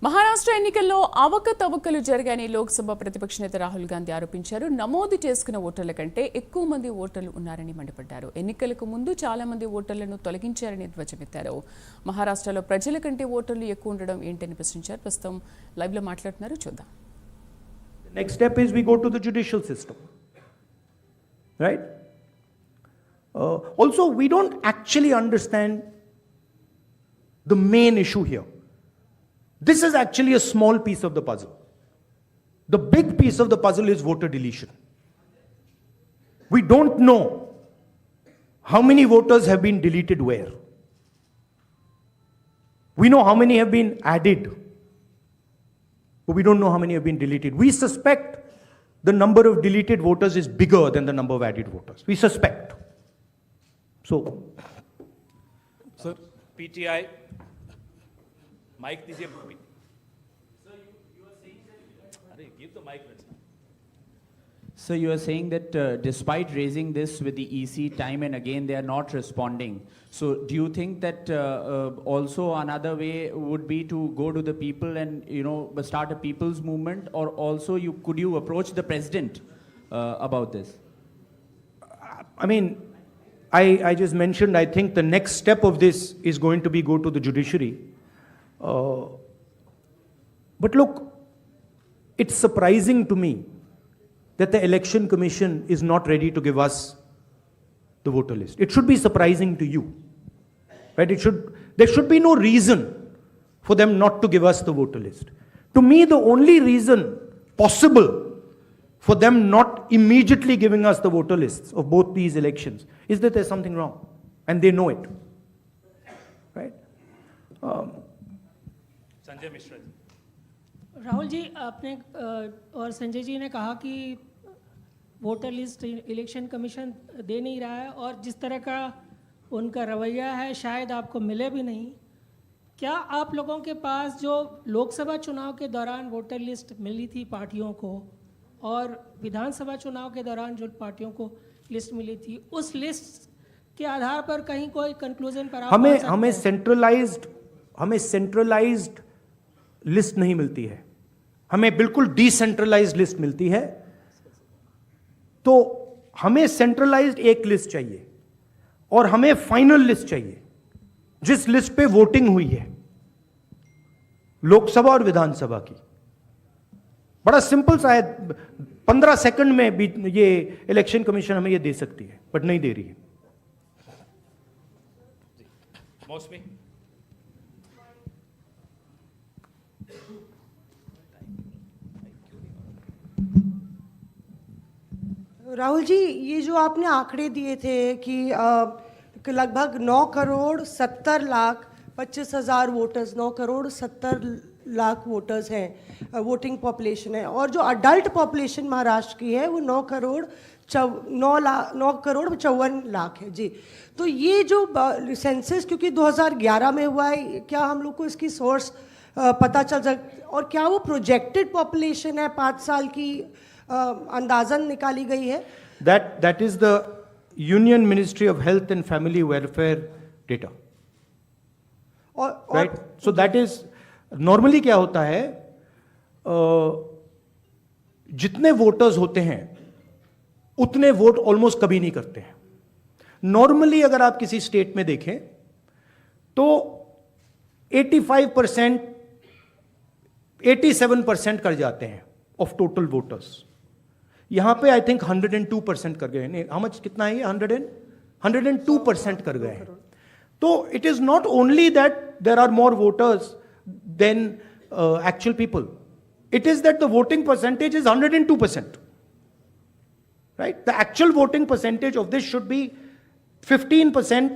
మహారాష్ట్ర ఎన్నికల్లో అవకతవకలు జరిగాయని లోక్సభ ప్రతిపక్ష నేత రాహుల్ గాంధీ ఆరోపించారు. నమోదు చేసుకున్న ఓటర్ల కంటే ఎక్కువ మంది ఓటర్లు ఉన్నారని మండిపడ్డారు. ఎన్నికలకు ముందు చాలా మంది ఓటర్లను తొలగించారని ధ్వజమెత్తారు. మహారాష్ట్రలో ప్రజల కంటే ఓటర్లు ఎక్కువ ఉండడం ఏంటని ప్రశ్నించారు. ప్రస్తుతం లైవ్ లో మాట్లాడుతున్నారు, చూద్దాం. Next step is we go to the judicial system, right? Also, we don't actually understand the main issue here. This is actually a small piece of the puzzle. The big piece of the puzzle is voter deletion. We don't know how many voters have been deleted where. We know how many have been added, but we don't know how many have been deleted. We suspect the number of deleted voters is bigger than the number of added voters. We suspect. So, sir, PTI, mic दीजिए. Sir, you are saying that. अरे give the mic. So you are saying that despite raising this with the EC time and again they are not responding. So do you think that also another way would be to go to the people and start a people's movement, or also could you approach the president about this? I mean, I just mentioned, I think the next step of this is going to be go to the judiciary. But look, it's surprising to me that the election commission is not ready to give us the voter list. It should be surprising to you, right? There should be no reason for them not to give us the voter list. To me, the only reason possible for them not immediately giving us the voter lists of both these elections is that there's something wrong, and they know it, right? Sanjay Mishra ji. Rahul ji, आपने और संजय जी ने कहा कि voter list election commission दे नहीं रहा है, और जिस तरह का उनका रवैया है शायद आपको मिले भी नहीं. क्या आप लोगों के पास जो लोकसभा चुनाव के दौरान वोटर लिस्ट मिली थी पार्टियों को, और विधानसभा चुनाव के दौरान जो पार्टियों को लिस्ट मिली थी, उस लिस्ट के आधार पर कहीं कोई कंक्लूजन पर आप हमें सेंट्रलाइज्ड लिस्ट नहीं मिलती है, हमें बिल्कुल डिसेंट्रलाइज्ड लिस्ट मिलती है. तो हमें सेंट्रलाइज्ड एक लिस्ट चाहिए और हमें फाइनल लिस्ट चाहिए जिस लिस्ट पे वोटिंग हुई है लोकसभा और विधानसभा की. बड़ा सिंपल सा है, 15 सेकंड में भी ये इलेक्शन कमीशन हमें ये दे सकती है, बट नहीं दे रही है. मौसमी. राहुल जी, ये जो आपने आंकड़े दिए थे कि लगभग 9 करोड़ 70 लाख 25,000 वोटर्स, 9 करोड़ 70 लाख वोटर्स हैं, वोटिंग पॉपुलेशन है, और जो अडल्ट पॉपुलेशन महाराष्ट्र की है वो 9 करोड़ 54 लाख है जी. तो ये जो सेंसस क्योंकि 2011 में हुआ है, क्या हम लोग को इसकी सोर्स पता चल सकता, और क्या वो प्रोजेक्टेड पॉपुलेशन है 5 साल की अंदाजन निकाली गई है? That is the Union Ministry of Health and Family Welfare data. Right? So that is normally क्या होता है, जितने वोटर्स होते हैं उतने वोट ऑलमोस्ट कभी नहीं करते हैं. नॉर्मली अगर आप किसी स्टेट में देखें तो 85%, 87% कर जाते हैं ऑफ टोटल वोटर्स. यहां पे आई थिंक 102% कर गए. नहीं, how much, कितना है ये? 102% कर गए हैं. तो it is not only that there are more voters than actual people, it is that the voting percentage is 102%. Right? The actual voting percentage of this should be 15%.